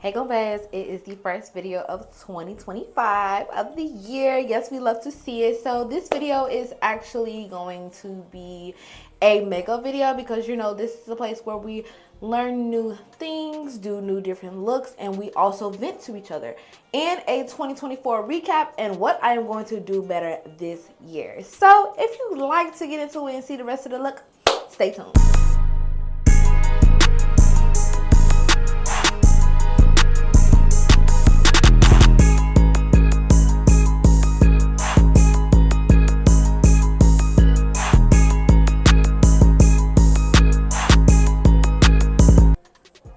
Hey guys, it is the first video of 2025 of the year. Yes, we love to see it. So this video is actually going to be a makeup video because this is a place where we learn new things, do new different looks, and we also vent to each other. And a 2024 recap and what I am going to do better this year. So if you'd like to get into it and see the rest of the look, stay tuned.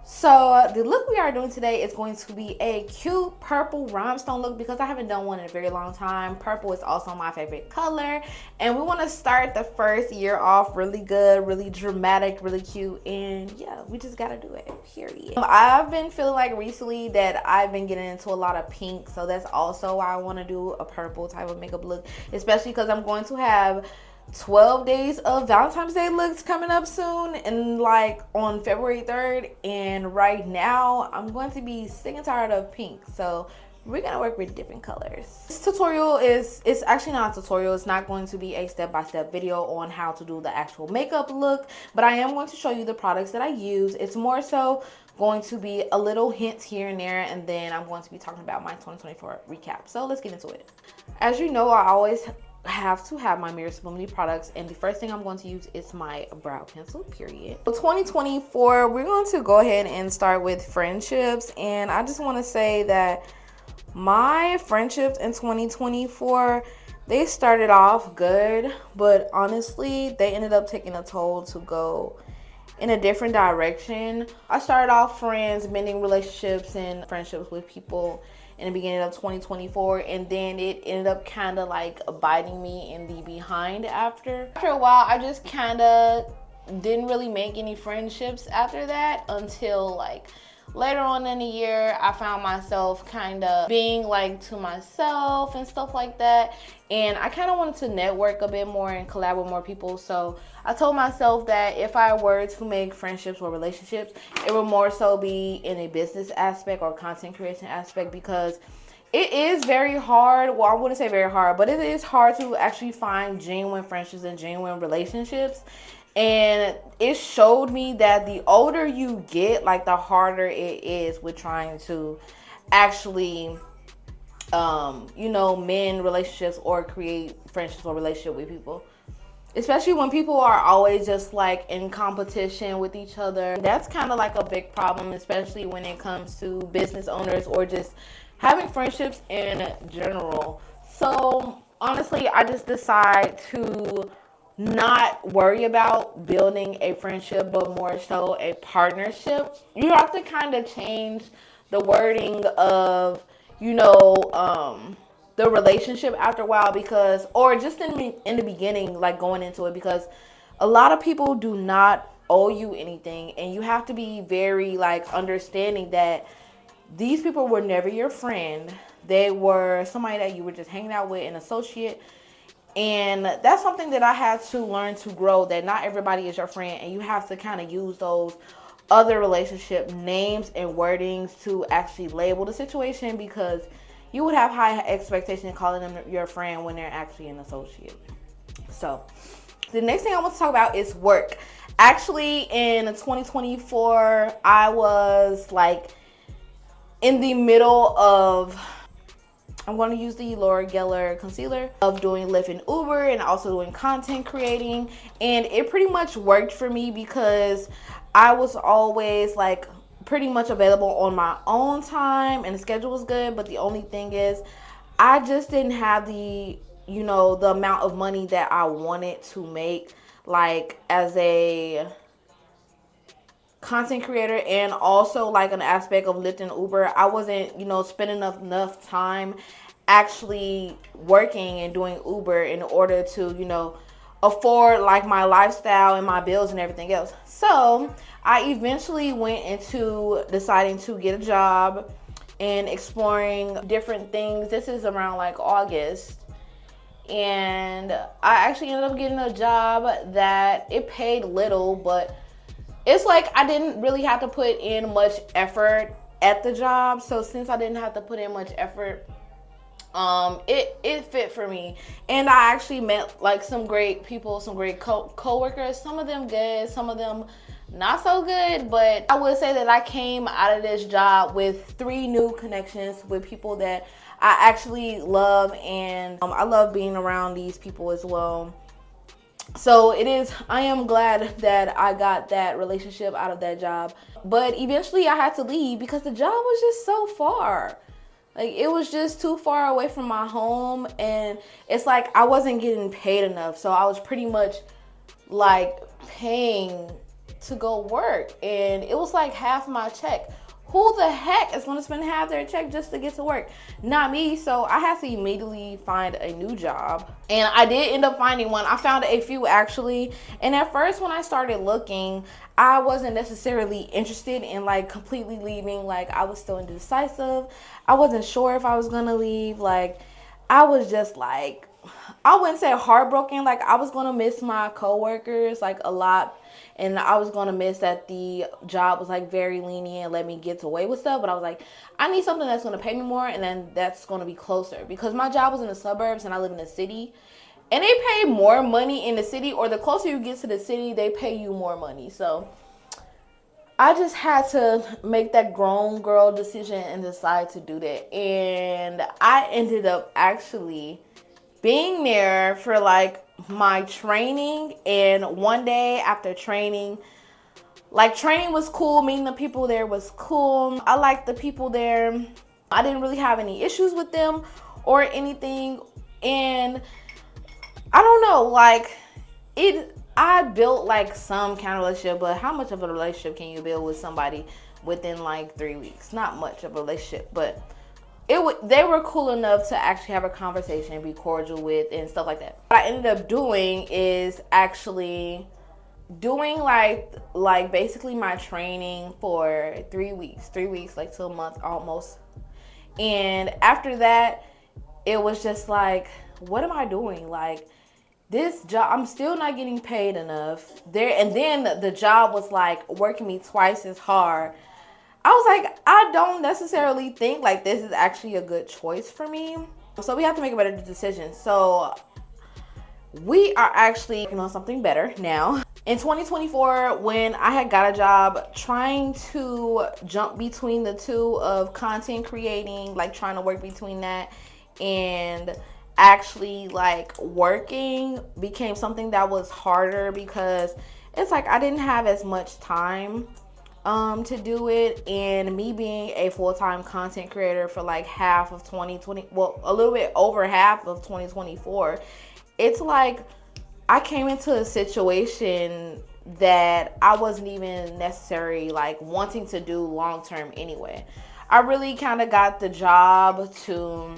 So the look we are doing today is going to be a cute purple rhinestone look because I haven't done one in a very long time. Purple is also my favorite color, and we want to start the first year off really good, really dramatic, really cute, and yeah, we just gotta do it, period. I've been feeling like recently that I've been getting into a lot of pink, so that's also why I want to do a purple type of makeup look, especially because I'm going to have 12 days of Valentine's Day looks coming up soon, and like on February 3rd, and right now I'm going to be sick and tired of pink, so we're gonna work with different colors. This tutorial it's actually not a tutorial. It's not going to be a step-by-step video on how to do the actual makeup look, but I am going to show you the products that I use. It's more so going to be a little hints here and there, and then I'm going to be talking about my 2024 recap. So let's get into it. As you know, I always have to have my Mirror Sublimity products, and the first thing I'm going to use is my brow pencil, period. So 2024, we're going to go ahead and start with friendships, and I just want to say that my friendships in 2024, they started off good, but honestly they ended up taking a toll to go in a different direction. I started off friends, mending relationships and friendships with people in the beginning of 2024, and then it ended up kind of like biting me in the behind after a while. I just kind of didn't really make any friendships after that until like later on in the year. I found myself kind of being like to myself and stuff like that, and I kind of wanted to network a bit more and collab with more people. So I told myself that if I were to make friendships or relationships, it would more so be in a business aspect or content creation aspect, because it is very hard. Well, I wouldn't say very hard, but it is hard to actually find genuine friendships and genuine relationships. And it showed me that the older you get, like the harder it is with trying to actually mend relationships or create friendships or relationship with people, especially when people are always just like in competition with each other. That's kind of like a big problem, especially when it comes to business owners or just having friendships in general. So honestly, I just decide to not worry about building a friendship, but more so a partnership. You have to kind of change the wording of the relationship after a while, because, or just in the beginning, like going into it, because a lot of people do not owe you anything, and you have to be very like understanding that these people were never your friend. They were somebody that you were just hanging out with, an associate. And that's something that I had to learn to grow, that not everybody is your friend, and you have to kind of use those other relationship names and wordings to actually label the situation, because you would have high expectations calling them your friend when they're actually an associate. So the next thing I want to talk about is work. Actually, in 2024, I was like in the middle of, I'm going to use the Laura Geller concealer, of doing Lyft and Uber and also doing content creating. And it pretty much worked for me because I was always like pretty much available on my own time, and the schedule was good. But the only thing is, I just didn't have the amount of money that I wanted to make, like as a content creator, and also like an aspect of Lyft and Uber. I wasn't spending enough time actually working and doing Uber in order to afford like my lifestyle and my bills and everything else. So I eventually went into deciding to get a job and exploring different things. This is around like August, and I actually ended up getting a job that it paid little, but it's like I didn't really have to put in much effort at the job. So since I didn't have to put in much effort, it fit for me. And I actually met like some great people, some great co-workers, some of them good, some of them not so good. But I would say that I came out of this job with 3 new connections with people that I actually love, and I love being around these people as well. So I am glad that I got that relationship out of that job. But eventually I had to leave because the job was just so far. Like, it was just too far away from my home, and it's like I wasn't getting paid enough. So I was pretty much like paying to go work, and it was like half my check. Who the heck is going to spend half their check just to get to work? Not me. So I had to immediately find a new job, and I did end up finding one. I found a few actually, and at first when I started looking, I wasn't necessarily interested in like completely leaving. Like, I was still indecisive. I wasn't sure if I was gonna leave. Like, I was just like, I wouldn't say heartbroken. Like, I was gonna miss my coworkers like a lot, and I was gonna miss that the job was like very lenient, let me get away with stuff. But I was like, I need something that's gonna pay me more, and then that's gonna be closer, because my job was in the suburbs and I live in the city. And they pay more money in the city, or the closer you get to the city, they pay you more money. So I just had to make that grown girl decision and decide to do that. And I ended up actually being there for like my training. And one day after training, like, training was cool, meeting the people there was cool. I liked the people there. I didn't really have any issues with them or anything. And I don't know, like, I built like some kind of relationship, but how much of a relationship can you build with somebody within like 3 weeks? Not much of a relationship, but they were cool enough to actually have a conversation, be cordial with, and stuff like that. What I ended up doing is actually doing like basically my training for 3 weeks, like 2 months almost. And after that, it was just like, what am I doing? Like, this job, I'm still not getting paid enough there. And then the job was like working me twice as hard. I was like, I don't necessarily think like this is actually a good choice for me. So we have to make a better decision. So we are actually working on something better now. In 2024, when I had got a job, trying to jump between the two of content creating, like trying to work between that and actually like working, became something that was harder, because it's like I didn't have as much time to do it. And me being a full-time content creator for like half of 2020, well, a little bit over half of 2024, it's like I came into a situation that I wasn't even necessarily like wanting to do long term anyway. I really kind of got the job to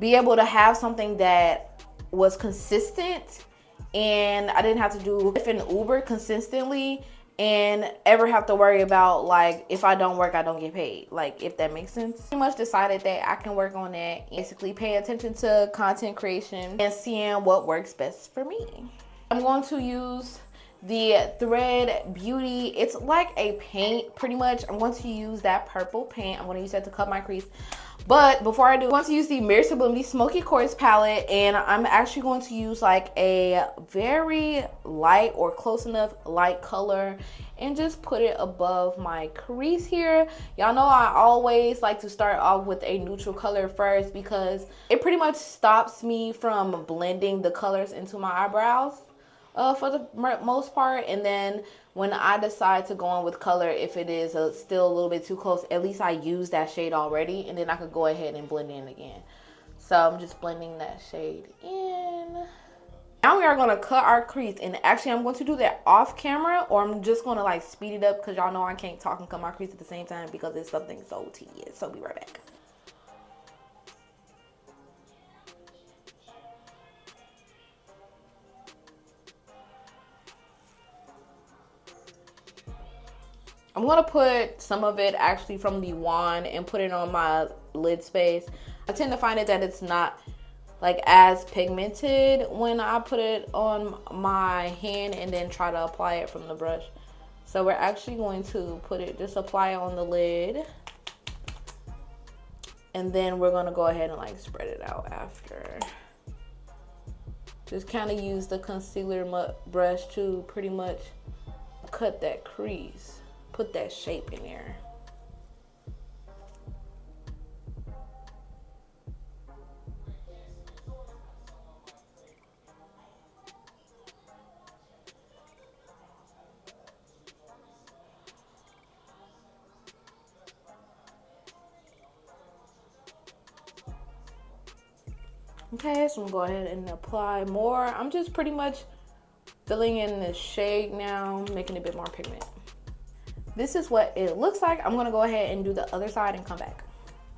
be able to have something that was consistent, and I didn't have to do Lyft and Uber consistently and ever have to worry about like, if I don't work, I don't get paid. Like, if that makes sense. Pretty much decided that I can work on that, basically pay attention to content creation and seeing what works best for me. I'm going to use the Thread Beauty. It's like a paint, pretty much. I'm going to use that purple paint. I'm going to use that to cut my crease. But before I do, I'm going to use the Mirror Sublimity Smoky Quartz palette, and I'm actually going to use like a very light or close enough light color and just put it above my crease here. Y'all know I always like to start off with a neutral color first, because it pretty much stops me from blending the colors into my eyebrows for the most part. And then when I decide to go in with color, if it is still a little bit too close, at least I use that shade already, and then I could go ahead and blend in again. So I'm just blending that shade in. Now we are going to cut our crease, and actually I'm going to do that off camera, or I'm just going to like speed it up, because y'all know I can't talk and cut my crease at the same time because it's something so tedious. So be right back. I'm going to put some of it actually from the wand and put it on my lid space. I tend to find it that it's not like as pigmented when I put it on my hand and then try to apply it from the brush. So we're actually going to put it, just apply it on the lid. And then we're gonna go ahead and like spread it out after. Just kind of use the concealer brush to pretty much cut that crease, put that shape in there. Okay, so I'm gonna go ahead and apply more. I'm just pretty much filling in the shade now, making it a bit more pigment. This is what it looks like. I'm gonna go ahead and do the other side and come back.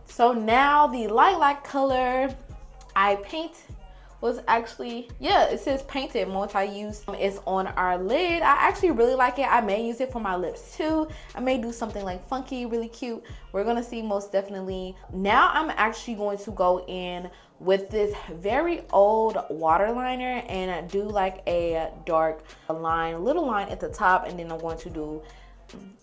So now the lilac color I paint was actually, yeah, it says painted multi-use. It's on our lid. I actually really like it. I may use it for my lips too. I may do something like funky, really cute. We're gonna see most definitely. Now I'm actually going to go in with this very old water liner and do like a dark line, little line at the top, and then I'm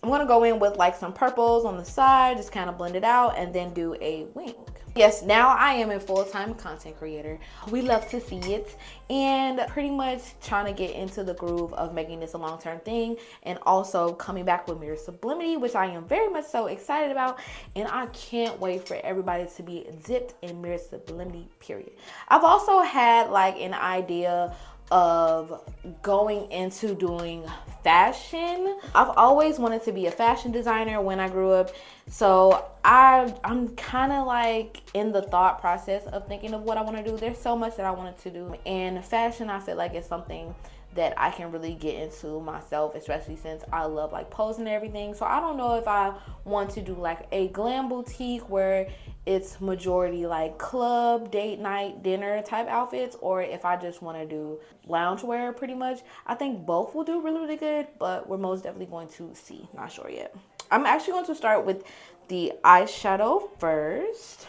gonna go in with like some purples on the side, just kind of blend it out, and then do a wing. Yes, now I am a full-time content creator. We love to see it, and pretty much trying to get into the groove of making this a long-term thing, and also coming back with Mirror Sublimity, which I am very much so excited about, and I can't wait for everybody to be dipped in Mirror Sublimity, period. I've also had like an idea of going into doing fashion. I've always wanted to be a fashion designer when I grew up, so I'm kind of like in the thought process of thinking of what I want to do. There's so much that I wanted to do, and fashion I feel like it's something that I can really get into myself, especially since I love like posing and everything. So I don't know if I want to do like a glam boutique where it's majority like club, date night, dinner type outfits, or if I just want to do loungewear pretty much. I think both will do really, really good, but we're most definitely going to see. Not sure yet. I'm actually going to start with the eyeshadow first.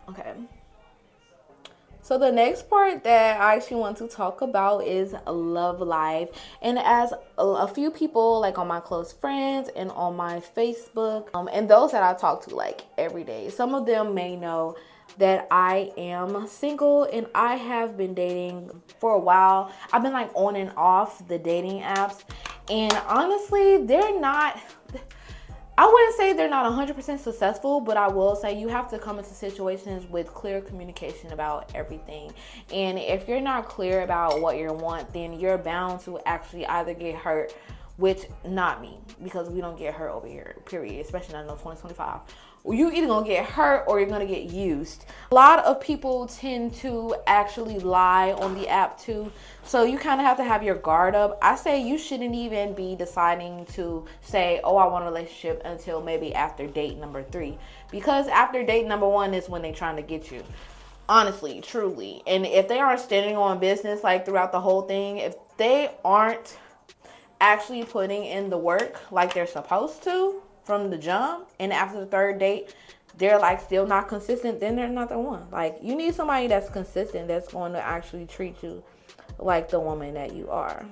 Okay. So the next part that I actually want to talk about is love life. And as a few people like on my close friends and on my Facebook, and those that I talk to like every day, some of them may know that I am single and I have been dating for a while. I've been like on and off the dating apps, and honestly, I wouldn't say they're not 100% successful, but I will say you have to come into situations with clear communication about everything. And if you're not clear about what you want, then you're bound to actually either get hurt, which not me, because we don't get hurt over here, period, especially not in 2025. You either gonna get hurt or you're gonna get used. A lot of people tend to actually lie on the app too, so you kind of have to have your guard up. I say you shouldn't even be deciding to say, oh, I want a relationship until maybe after date number 3, because after date number 1 is when they're trying to get you. Honestly, truly. And if they aren't standing on business like throughout the whole thing, if they aren't actually putting in the work like they're supposed to from the jump, and after the 3rd date they're like still not consistent, then they're not the one. Like, you need somebody that's consistent, that's going to actually treat you like the woman that you are.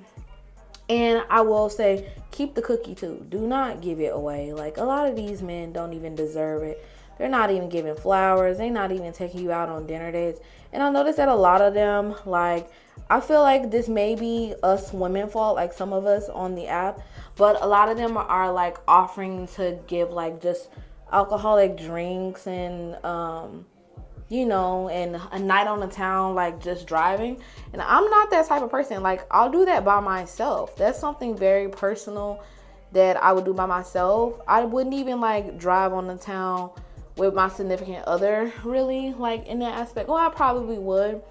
And I will say, keep the cookie too. Do not give it away. Like, a lot of these men don't even deserve it. They're not even giving flowers. They're not even taking you out on dinner dates. And I noticed that a lot of them, like, I feel like this may be us women fault, like some of us on the app, but a lot of them are like offering to give like just alcoholic drinks and you know, and a night on the town, like just driving. And I'm not that type of person. Like, I'll do that by myself. That's something very personal that I would do by myself. I wouldn't even like drive on the town with my significant other, really, like in that aspect. Well, I probably would,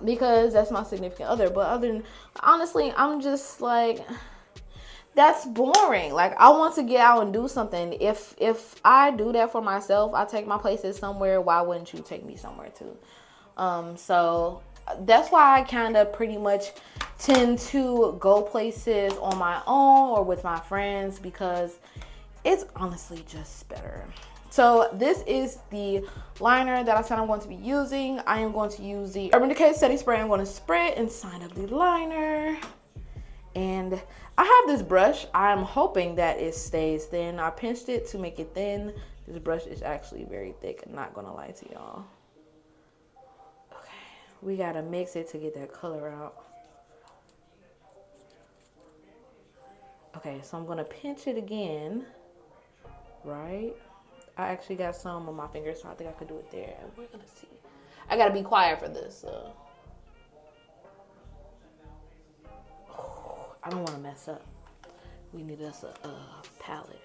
because that's my significant other. But other than, honestly, I'm just like, that's boring. Like, I want to get out and do something. If I do that for myself, I take my places somewhere, why wouldn't you take me somewhere too? So that's why I kind of pretty much tend to go places on my own or with my friends, because it's honestly just better. So this is the liner that I said I'm going to be using. I am going to use the Urban Decay Setting Spray. I'm going to spray it inside of the liner. And I have this brush. I'm hoping that it stays thin. I pinched it to make it thin. This brush is actually very thick. I'm not gonna lie to y'all. Okay, we gotta mix it to get that color out. Okay, so I'm gonna pinch it again, right? I actually got some on my fingers, so I think I could do it there. We're gonna see. I gotta be quiet for this. I don't want to mess up. We need us a palette.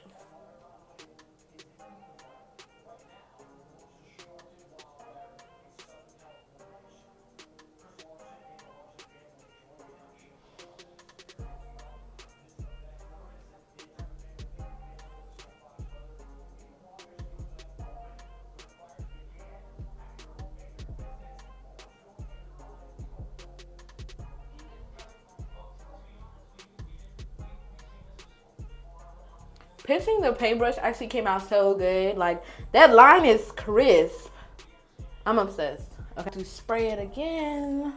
Pinching the paintbrush actually came out so good. Like, that line is crisp. I'm obsessed. Okay, to spray it again.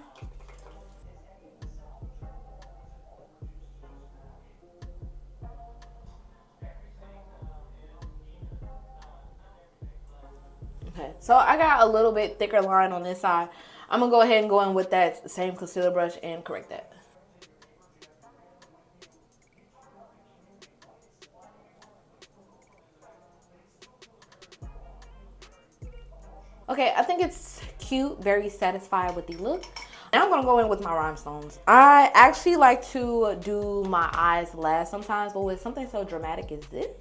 Okay, so I got a little bit thicker line on this side. I'm gonna go ahead and go in with that same concealer brush and correct that. Okay, I think it's cute, very satisfied with the look. Now I'm gonna go in with my rhinestones. I actually like to do my eyes last sometimes, but with something so dramatic as this,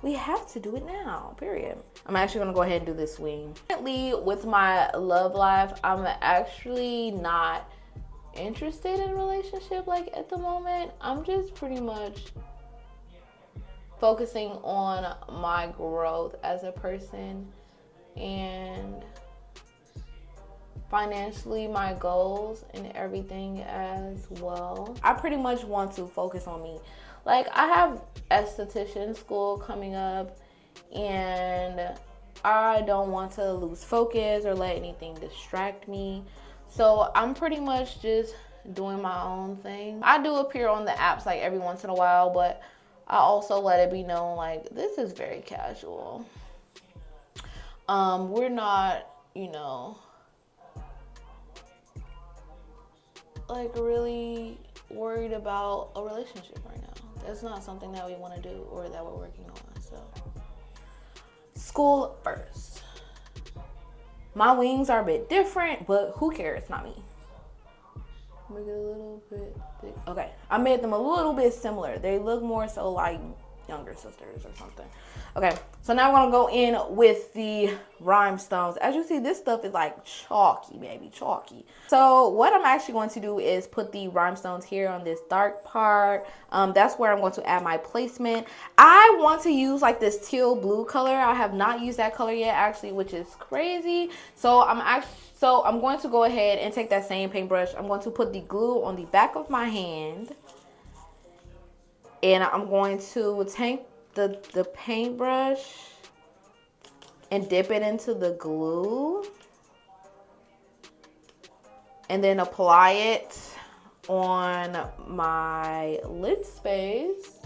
we have to do it now, period. I'm actually gonna go ahead and do this wing. Currently, with my love life, I'm actually not interested in a relationship like at the moment. I'm just pretty much focusing on my growth as a person and financially my goals and everything as well. I pretty much want to focus on me. Like, I have esthetician school coming up and I don't want to lose focus or let anything distract me. So I'm pretty much just doing my own thing. I do appear on the apps like every once in a while, but I also let it be known like this is very casual. We're not, you know, like really worried about a relationship right now. That's not something that we want to do or that we're working on. So school first. My wings are a bit different, but who cares? Not me. Make it a little bit thick. Okay, I made them a little bit similar. They look more so like younger sisters or something. Okay, so now we're gonna go in with the rhinestones. As you see, this stuff is like chalky, baby, chalky. So what I'm actually going to do is put the rhinestones here on this dark part. That's where I'm going to add my placement. I want to use like this teal blue color. I have not used that color yet, actually, which is crazy. So I'm going to go ahead and take that same paintbrush. I'm going to put the glue on the back of my hand. And I'm going to take the paintbrush and dip it into the glue. And then apply it on my lid space.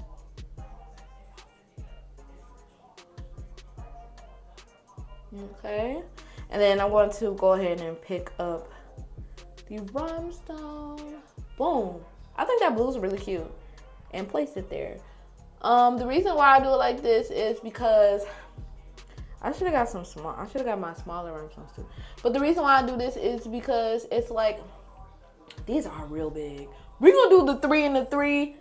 Okay. And then I'm going to go ahead and pick up the rhinestone. Boom. I think that blue is really cute. And place it there. The reason why I do it like this is because I should have got some small. I should have got my smaller rhinestones too. But the reason why I do this is because it's like these are real big. We're gonna do the 3 and the 3,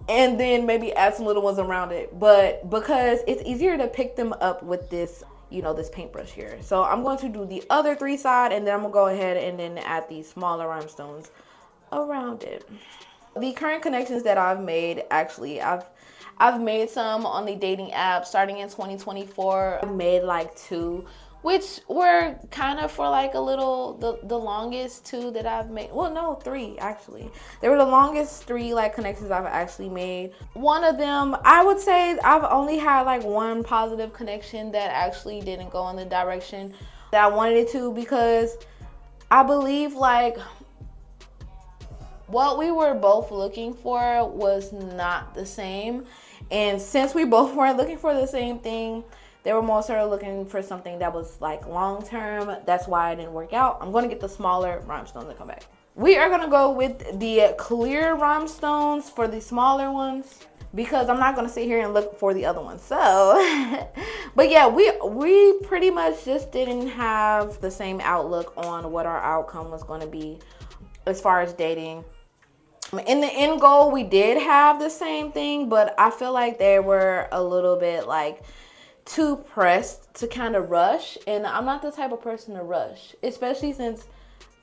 and then maybe add some little ones around it. But because it's easier to pick them up with this, you know, this paintbrush here. So I'm going to do the other 3 side, and then I'm gonna go ahead and then add these smaller rhinestones around it. The current connections that I've made, actually, I've made some on the dating app starting in 2024. I've made like 2, which were kind of for like a little, the longest 2 that I've made. Well, no, 3 actually. They were the longest 3 like connections I've actually made. One of them, I would say I've only had like 1 positive connection that actually didn't go in the direction that I wanted it to, because I believe like what we were both looking for was not the same. And since we both weren't looking for the same thing, they were more sort of looking for something that was like long term. That's why it didn't work out. I'm going to get the smaller rhinestones and come back. We are going to go with the clear rhinestones for the smaller ones, because I'm not going to sit here and look for the other ones. So, but yeah, we pretty much just didn't have the same outlook on what our outcome was going to be as far as dating. In the end goal, we did have the same thing, but I feel like they were a little bit like too pressed to kind of rush. And I'm not the type of person to rush, especially since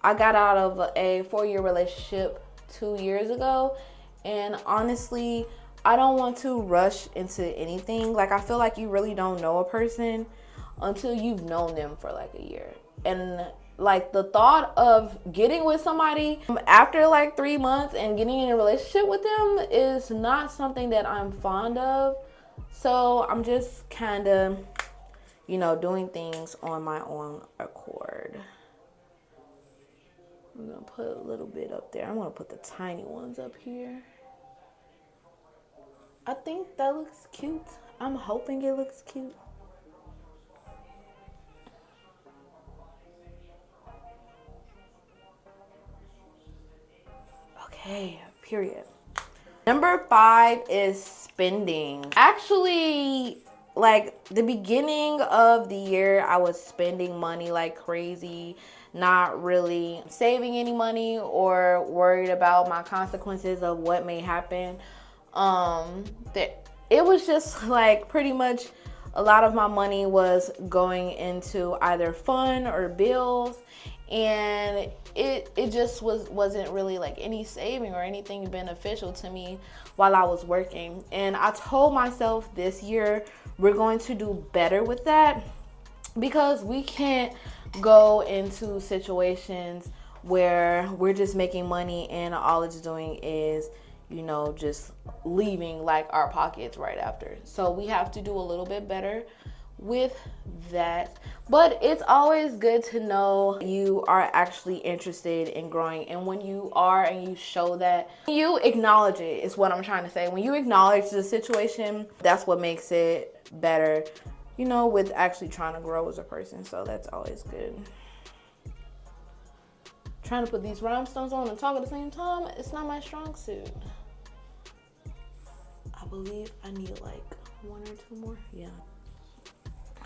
I got out of a 4-year relationship 2 years ago. And honestly, I don't want to rush into anything. Like, I feel like you really don't know a person until you've known them for like a year. And like, the thought of getting with somebody after like 3 months and getting in a relationship with them is not something that I'm fond of. So I'm just kind of, you know, doing things on my own accord. I'm gonna put a little bit up there. I'm gonna put the tiny ones up here. I think that looks cute. I'm hoping it looks cute. Okay, period. Number 5 is spending. Actually, like the beginning of the year, I was spending money like crazy, not really saving any money or worried about my consequences of what may happen. It was just like pretty much a lot of my money was going into either fun or bills, and it just wasn't really like any saving or anything beneficial to me while I was working. And I told myself this year we're going to do better with that, because we can't go into situations where we're just making money and all it's doing is, you know, just leaving like our pockets right after. So we have to do a little bit better with that. But it's always good to know you are actually interested in growing. And when you are and you show that, you acknowledge it, is what I'm trying to say. When you acknowledge the situation, that's what makes it better, you know, with actually trying to grow as a person. So that's always good. Trying to put these rhinestones on and talk at the same time, it's not my strong suit. I believe I need like 1 or 2 more. Yeah.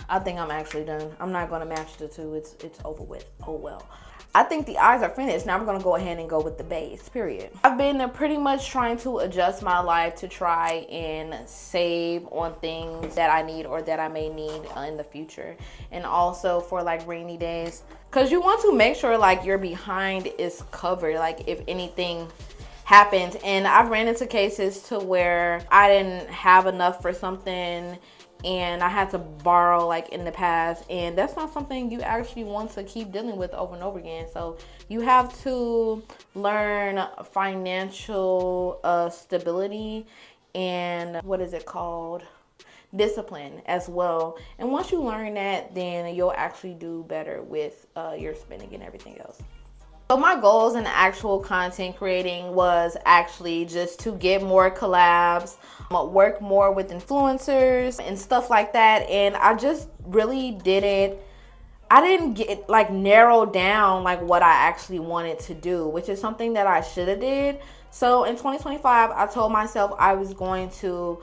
I think I'm actually done. I'm not going to match the 2. It's over with. Oh well. I think the eyes are finished. Now I'm going to go ahead and go with the base, period. I've been pretty much trying to adjust my life to try and save on things that I need or that I may need in the future. And also for like rainy days. Because you want to make sure like your behind is covered. Like if anything happened. And I've ran into cases to where I didn't have enough for something and I had to borrow like in the past, and that's not something you actually want to keep dealing with over and over again. So you have to learn financial stability and what is it called? Discipline as well. And once you learn that, then you'll actually do better with your spending and everything else. So my goals in actual content creating was actually just to get more collabs, work more with influencers and stuff like that. And I just really I didn't get like narrowed down like what I actually wanted to do, which is something that I should have did. So in 2025, I told myself I was going to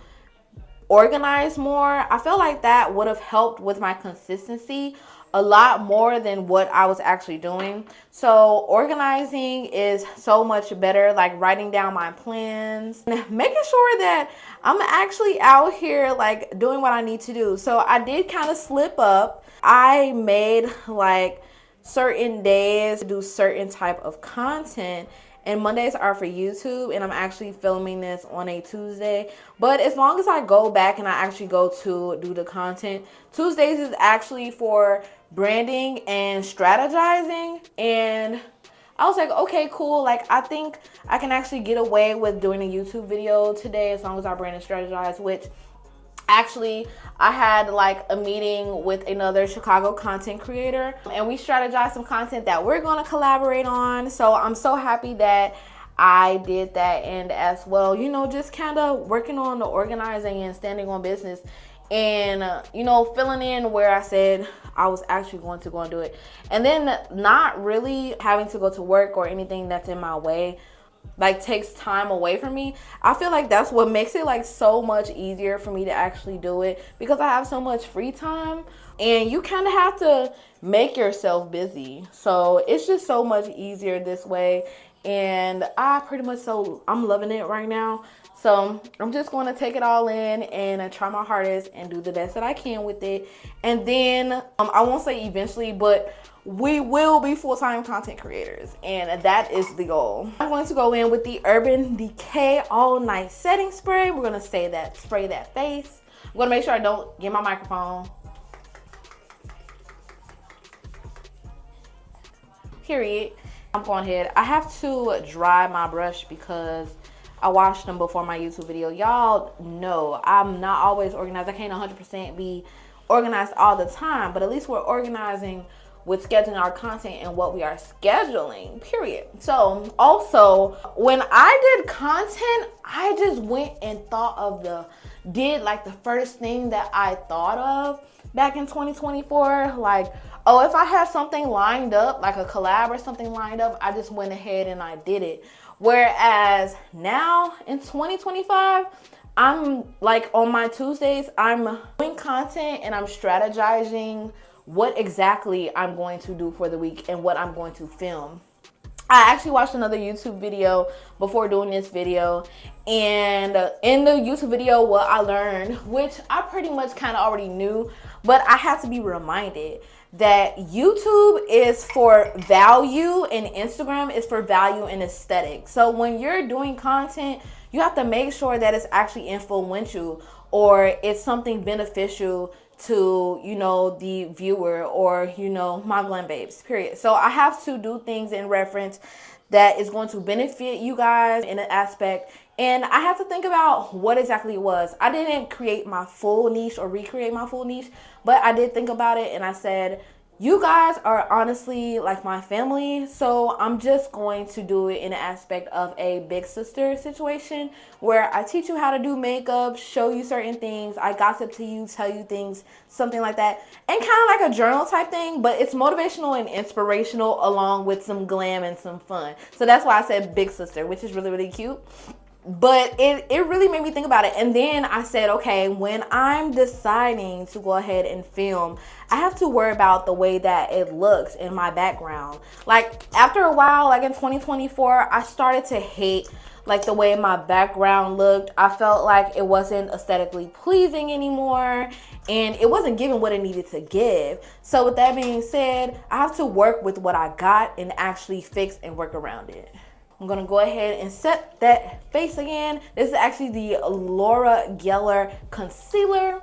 organize more. I feel like that would have helped with my consistency a lot more than what I was actually doing. So organizing is so much better, like writing down my plans, making sure that I'm actually out here like doing what I need to do. So I did kind of slip up. I made like certain days to do certain type of content, and Mondays are for YouTube, and I'm actually filming this on a Tuesday. But as long as I go back and I actually go to do the content, Tuesdays is actually for branding and strategizing. And I was like, okay, cool. Like, I think I can actually get away with doing a YouTube video today as long as I brand and strategize, which actually, I had like a meeting with another Chicago content creator, and we strategized some content that we're going to collaborate on. So I'm so happy that I did that end as well. You know, just kind of working on the organizing and standing on business, and you know, filling in where I said I was actually going to go and do it, and then not really having to go to work or anything that's in my way like takes time away from me. I feel like that's what makes it like so much easier for me to actually do it, because I have so much free time, and you kind of have to make yourself busy. So it's just so much easier this way, and I'm loving it right now. So I'm just going to take it all in and try my hardest and do the best that I can with it. And then I won't say eventually, but we will be full-time content creators, and that is the goal. I'm going to go in with the Urban Decay All Night Setting Spray. We're going to spray that face. I'm going to make sure I don't get my microphone. Period. I'm going ahead. I have to dry my brush because I washed them before my YouTube video. Y'all know I'm not always organized. I can't 100% be organized all the time, but at least we're organizing with scheduling our content and what we are scheduling, period. So also, when I did content, I just went and did like the first thing that I thought of back in 2024. Like, oh, if I had something lined up, like a collab or something lined up, I just went ahead and I did it. Whereas now in 2025, I'm like on my Tuesdays, I'm doing content and I'm strategizing what exactly I'm going to do for the week and what I'm going to film. I actually watched another YouTube video before doing this video, and in the YouTube video, what I learned, which I pretty much kind of already knew, but I have to be reminded that YouTube is for value and Instagram is for value and aesthetic. So when you're doing content, you have to make sure that it's actually influential or it's something beneficial to, you know, the viewer or, you know, my glam babes, period. So I have to do things in reference that is going to benefit you guys in an aspect, and I have to think about what exactly it was. I didn't create my full niche or recreate my full niche, but I did think about it, and I said, you guys are honestly like my family, so I'm just going to do it in an aspect of a big sister situation where I teach you how to do makeup, show you certain things, I gossip to you, tell you things, something like that, and kind of like a journal type thing, but it's motivational and inspirational along with some glam and some fun. So that's why I said big sister, which is really, really cute. But it really made me think about it. And then I said, okay, when I'm deciding to go ahead and film, I have to worry about the way that it looks in my background. Like after a while, like in 2024, I started to hate like the way my background looked. I felt like it wasn't aesthetically pleasing anymore, and it wasn't giving what it needed to give. So with that being said, I have to work with what I got and actually fix and work around it. I'm gonna go ahead and set that face again. This is actually the Laura Geller concealer,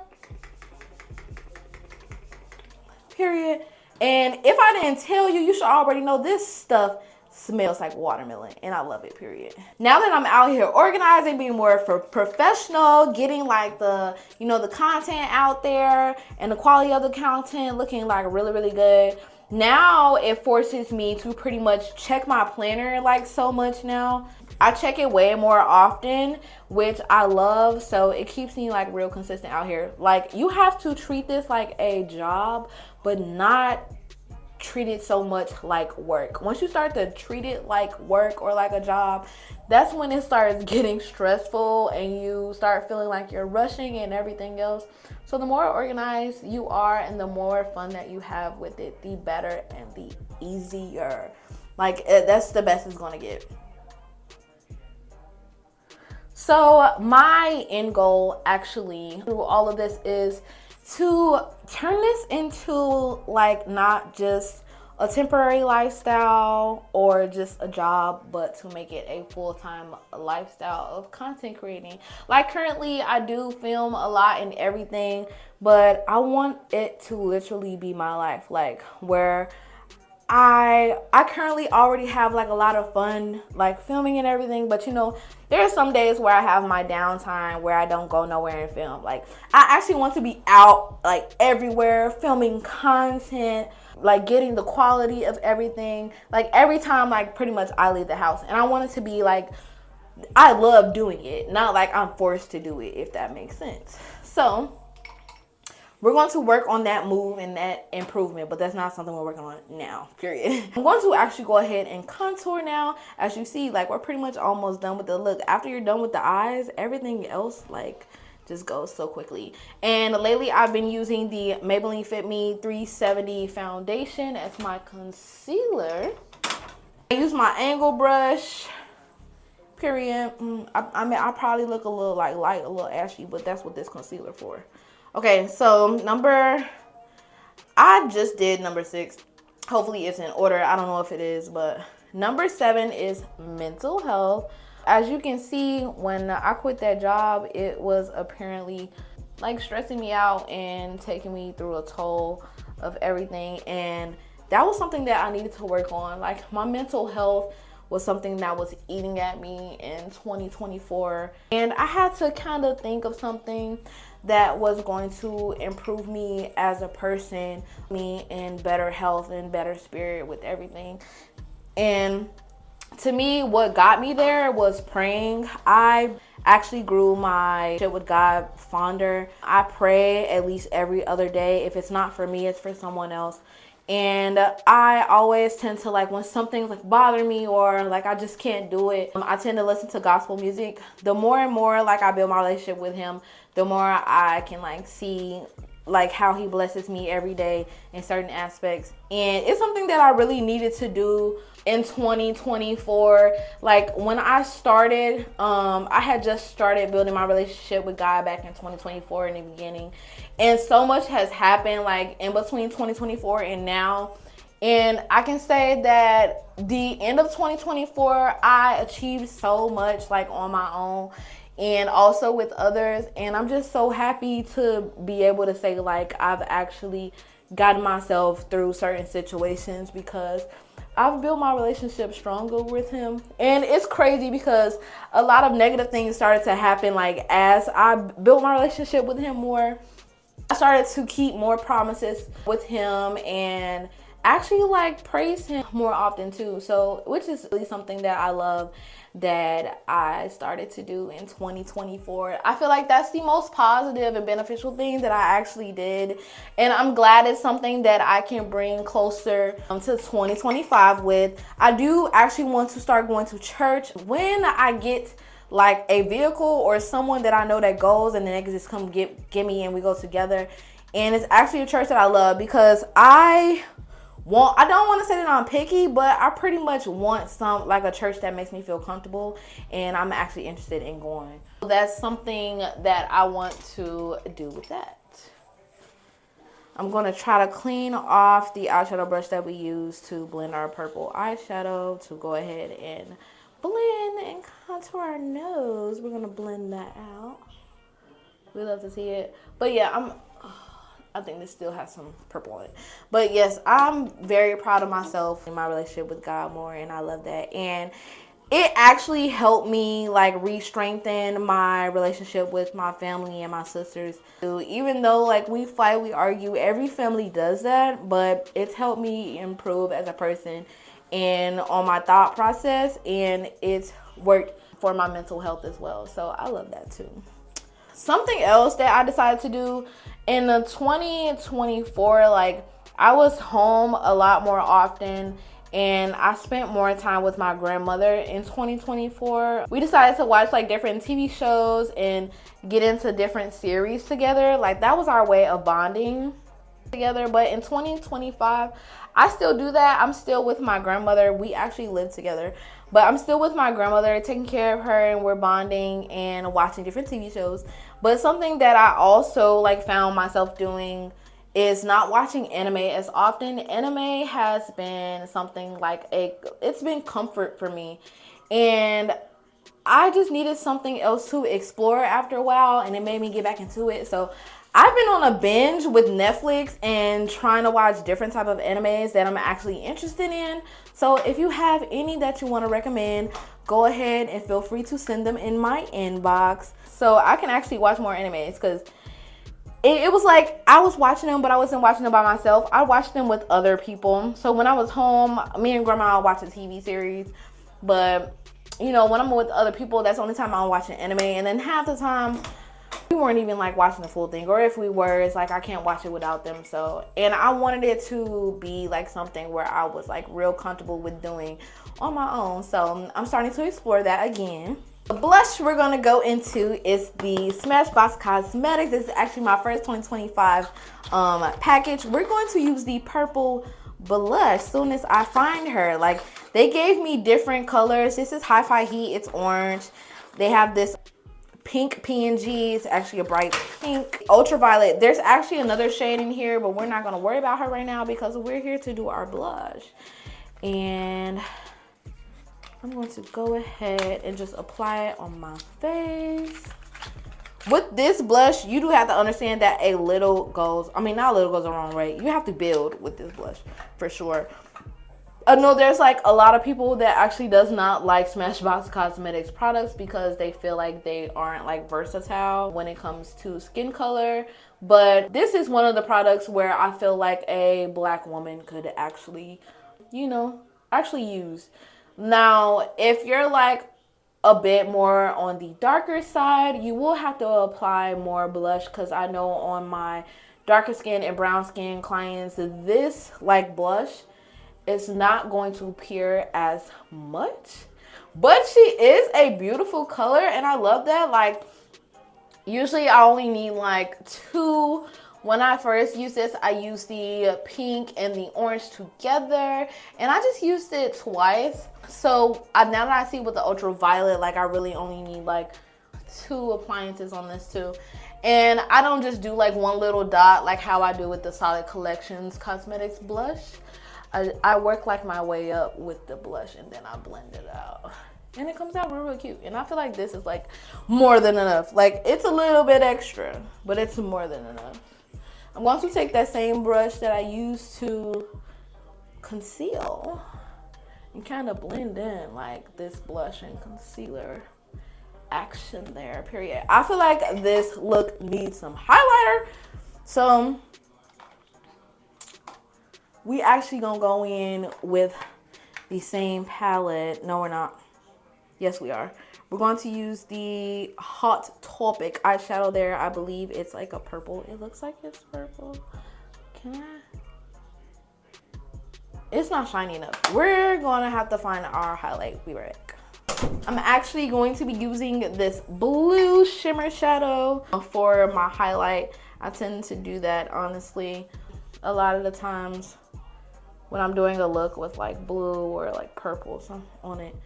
period. And if I didn't tell you, you should already know this stuff smells like watermelon, and I love it, period. Now that I'm out here organizing, being more for professional, getting like the, you know, the content out there and the quality of the content looking like really, really good. Now it forces me to pretty much check my planner like so much now. I check it way more often, which I love. So it keeps me like real consistent out here. Like you have to treat this like a job, but not treat it so much like work. Once you start to treat it like work or like a job, that's when it starts getting stressful and you start feeling like you're rushing and everything else. So the more organized you are and the more fun that you have with it, the better and the easier. Like that's the best it's gonna get. So my end goal actually through all of this is to turn this into like not just a temporary lifestyle or just a job, but to make it a full-time lifestyle of content creating. Like currently I do film a lot and everything, but I want it to literally be my life, like where I currently already have like a lot of fun like filming and everything, but you know, there are some days where I have my downtime where I don't go nowhere and film. Like I actually want to be out like everywhere filming content, like getting the quality of everything. Like every time like pretty much I leave the house, and I want it to be like I love doing it, not like I'm forced to do it, if that makes sense. So we're going to work on that move and that improvement, but that's not something we're working on now, period. I'm going to actually go ahead and contour now. As you see, like we're pretty much almost done with the look. After you're done with the eyes, everything else like just goes so quickly. And lately I've been using the Maybelline Fit Me 370 foundation as my concealer. I use my angle brush, period. I mean, I probably look a little like light, a little ashy, but that's what this concealer for. Okay, so I just did number 6. Hopefully it's in order. I don't know if it is, but number 7 is mental health. As you can see, when I quit that job, it was apparently like stressing me out and taking me through a toll of everything. And that was something that I needed to work on. Like my mental health was something that was eating at me in 2024. And I had to kind of think of something that was going to improve me as a person, me in better health and better spirit with everything. And to me, what got me there was praying. I actually grew my shit with God fonder. I pray at least every other day. If it's not for me, it's for someone else. And I always tend to like when something's like bother me or like I just can't do it, I tend to listen to gospel music. The more and more like I build my relationship with him, the more I can like see like how he blesses me every day in certain aspects. And it's something that I really needed to do in 2024. Like when I started, I had just started building my relationship with God back in 2024 in the beginning, and so much has happened like in between 2024 and now. And I can say that the end of 2024, I achieved so much like on my own and also with others. And I'm just so happy to be able to say like I've actually gotten myself through certain situations because I've built my relationship stronger with him. And it's crazy because a lot of negative things started to happen like as I built my relationship with him more. I started to keep more promises with him and actually like praise him more often too. So which is really something that I love that I started to do in 2024. I feel like that's the most positive and beneficial thing that I actually did. And I'm glad it's something that I can bring closer to 2025 with. I do actually want to start going to church when I get like a vehicle or someone that I know that goes, and then they can just come get me and we go together. And it's actually a church that I love because I don't want to say that I'm picky, but I pretty much want some like a church that makes me feel comfortable, and I'm actually interested in going. So that's something that I want to do with that. I'm going to try to clean off the eyeshadow brush that we use to blend our purple eyeshadow to go ahead and blend and contour our nose. We're going to blend that out. We love to see it. But yeah, I think this still has some purple on it. But yes, I'm very proud of myself in my relationship with God more, and I love that. And it actually helped me like re-strengthen my relationship with my family and my sisters. Even though like we fight, we argue, every family does that, but it's helped me improve as a person and on my thought process, and it's worked for my mental health as well. So I love that too. Something else that I decided to do in the 2024, like I was home a lot more often and I spent more time with my grandmother in 2024. We decided to watch like different TV shows and get into different series together. Like that was our way of bonding together. But in 2025, I still do that. I'm still with my grandmother. We actually live together, but I'm still with my grandmother, taking care of her, and we're bonding and watching different TV shows. But something that I also like found myself doing is not watching anime as often. Anime has been something like it's been comfort for me, and I just needed something else to explore after a while, and it made me get back into it. So I've been on a binge with Netflix and trying to watch different type of animes that I'm actually interested in. So if you have any that you want to recommend, go ahead and feel free to send them in my inbox so I can actually watch more animes, because it was like I was watching them, but I wasn't watching them by myself. I watched them with other people. So when I was home, me and grandma watch a TV series, but you know, when I'm with other people, that's the only time I'm watching anime. And then half the time we weren't even like watching the full thing, or if we were, it's like I can't watch it without them. So, and I wanted it to be like something where I was like real comfortable with doing on my own. So I'm starting to explore that again. The blush we're gonna go into is the Smashbox Cosmetics. This is actually my first 2025 package. We're going to use the purple blush soon as I find her. Like, they gave me different colors. This is Hi-Fi Heat, it's orange. They have this pink PNG, it's actually a bright pink. Ultraviolet, there's actually another shade in here, but we're not gonna worry about her right now because we're here to do our blush. And I'm going to go ahead and just apply it on my face. With this blush, you do have to understand that a little goes, I mean, not a little goes the wrong way. You have to build with this blush for sure. I know there's like a lot of people that actually does not like Smashbox Cosmetics products because they feel like they aren't like versatile when it comes to skin color. But this is one of the products where I feel like a black woman could actually, you know, actually use. Now, if you're like a bit more on the darker side, you will have to apply more blush, because I know on my darker skin and brown skin clients, this like blush is not going to appear as much. But she is a beautiful color and I love that. Like, usually I only need like two. When I first used this, I used the pink and the orange together, and I just used it twice. So now that I see with the ultraviolet, like I really only need like two appliances on this too. And I don't just do like one little dot like how I do with the Solid Collections Cosmetics blush. I work like my way up with the blush and then I blend it out. And it comes out real cute. And I feel like this is like more than enough. Like, it's a little bit extra, but it's more than enough. I'm going to take that same brush that I used to conceal and kind of blend in like this blush and concealer action there, period. I feel like this look needs some highlighter. So we actually gonna go in with the same palette. No, we're not. Yes, we are. We're going to use the Hot Topic eyeshadow there. I believe it's like a purple. It looks like it's purple. Can I? It's not shiny enough. We're gonna have to find our highlight. Be right back. I'm actually going to be using this blue shimmer shadow for my highlight. I tend to do that, honestly, a lot of the times when I'm doing a look with like blue or like purple on it.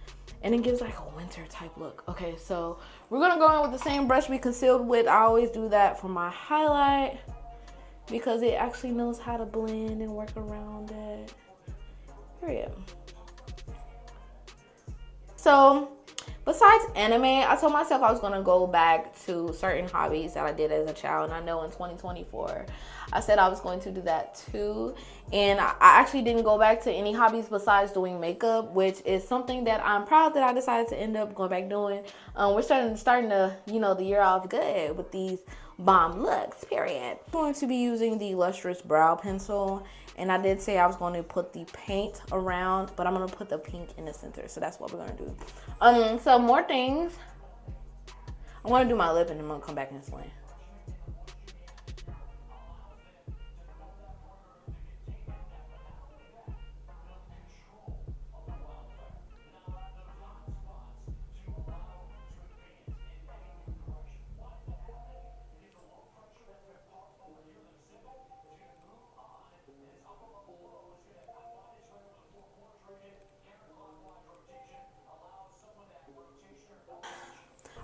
And it gives like a winter type look. Okay, so we're gonna go in with the same brush we concealed with. I always do that for my highlight because it actually knows how to blend and work around it. Period. So besides anime, I told myself I was gonna go back to certain hobbies that I did as a child. And I know in 2024, I said I was going to do that too. And I actually didn't go back to any hobbies besides doing makeup, which is something that I'm proud that I decided to end up going back doing. We're starting to, you know, the year off good with these bomb looks, period. I'm going to be using the Lustrous Brow Pencil. And I did say I was going to put the paint around, but I'm going to put the pink in the center. So that's what we're going to do. So more things. I'm going to do my lip and then I'm going to come back and explain.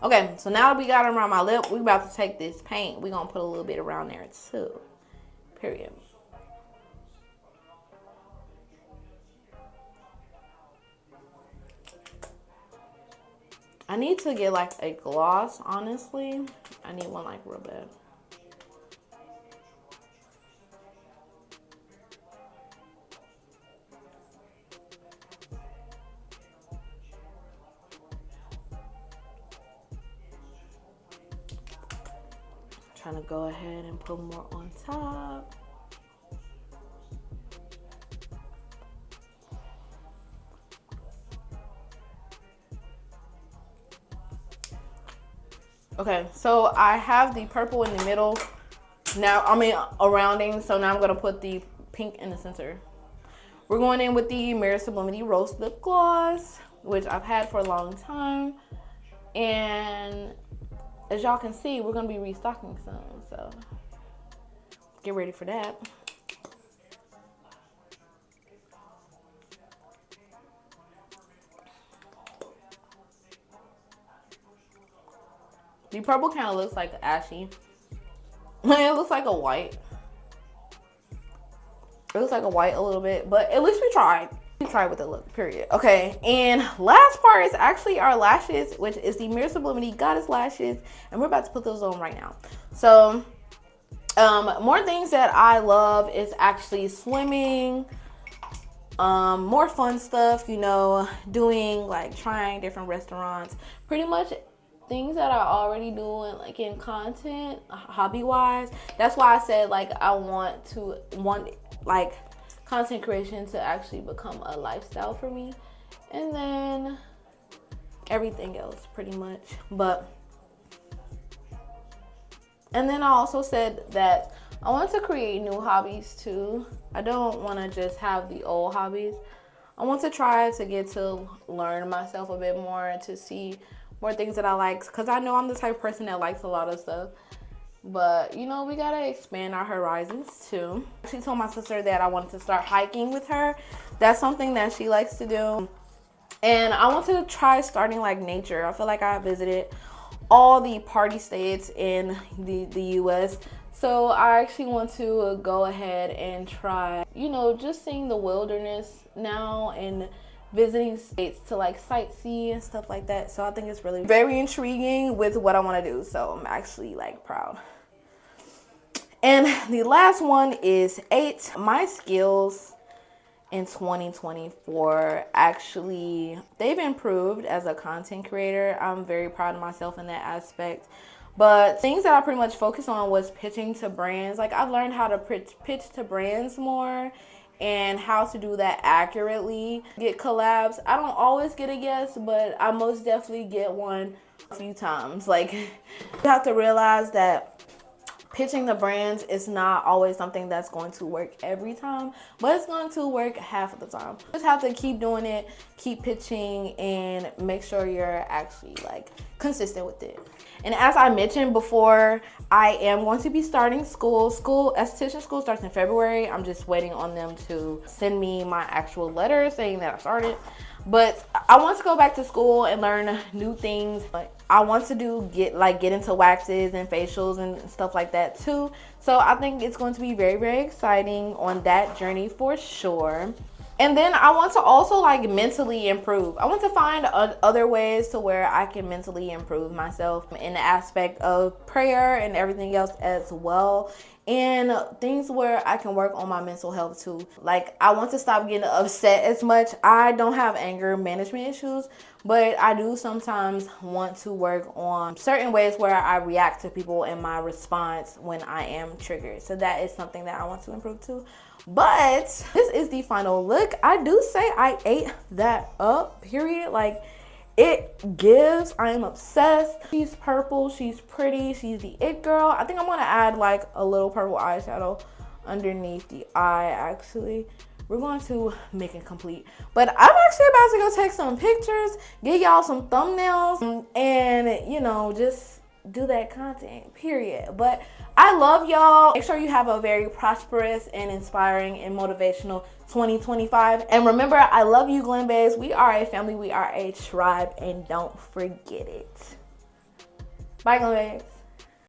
Okay, so now that we got it around my lip, we about to take this paint. We're going to put a little bit around there too. Period. I need to get like a gloss, honestly. I need one like real bad. trying to go ahead and put more on top. Okay, so I have the purple in the middle. Now, I mean, a rounding. So now I'm going to put the pink in the center. We're going in with the Mirror Sublimity Rose Lip Gloss, which I've had for a long time. And as y'all can see, we're going to be restocking some. So get ready for that. The purple kind of looks like ashy. It looks like a white. It looks like a white a little bit, but at least we tried. We tried with the look, period. Okay, and last part is actually our lashes, which is the Mirror Sublimity Goddess Lashes, and we're about to put those on right now. So, more things that I love is actually swimming, more fun stuff, you know, doing like trying different restaurants, pretty much things that I already doing like in content, hobby wise. That's why I said like I want like content creation to actually become a lifestyle for me, and then everything else pretty much. And then I also said that I want to create new hobbies too. I don't want to just have the old hobbies. I want to try to get to learn myself a bit more and to see more things that I like, because I know I'm the type of person that likes a lot of stuff. But, you know, we got to expand our horizons too. She told my sister that I wanted to start hiking with her. That's something that she likes to do. And I want to try starting like nature. I feel like I visited all the party states in the US. So I actually want to go ahead and try, you know, just seeing the wilderness now and visiting states to like sightsee and stuff like that. So I think it's really very intriguing with what I want to do. So I'm actually like proud. And the last one is 8. My skills in 2024, actually, they've improved as a content creator. I'm very proud of myself in that aspect. But things that I pretty much focused on was pitching to brands. Like I've learned how to pitch to brands more and how to do that accurately. Get collabs. I don't always get a yes, but I most definitely get one a few times. Like you have to realize that pitching the brands is not always something that's going to work every time, but it's going to work half of the time. You just have to keep doing it, keep pitching, and make sure you're actually like consistent with it. And as I mentioned before, I am going to be starting school. Esthetician school starts in February. I'm just waiting on them to send me my actual letter saying that I started. But I want to go back to school and learn new things. I want to get into waxes and facials and stuff like that too. So I think it's going to be very, very exciting on that journey for sure. And then I want to also like mentally improve. I want to find other ways to where I can mentally improve myself in the aspect of prayer and everything else as well. And things where I can work on my mental health too. Like I want to stop getting upset as much. I don't have anger management issues, but I do sometimes want to work on certain ways where I react to people and my response when I am triggered. So that is something that I want to improve too. But this is the final look. I do say I ate that up, period. Like it gives. I am obsessed. She's purple, she's pretty, she's the it girl. I think I'm gonna add like a little purple eyeshadow underneath the eye. Actually, we're going to make it complete. But I'm actually about to go take some pictures, get y'all some thumbnails, and you know, just do that content, period. But I love y'all. Make sure you have a very prosperous and inspiring and motivational 2025. And remember, I love you, Glam Babes. We are a family, we are a tribe, and don't forget it. Bye, Glam Babes.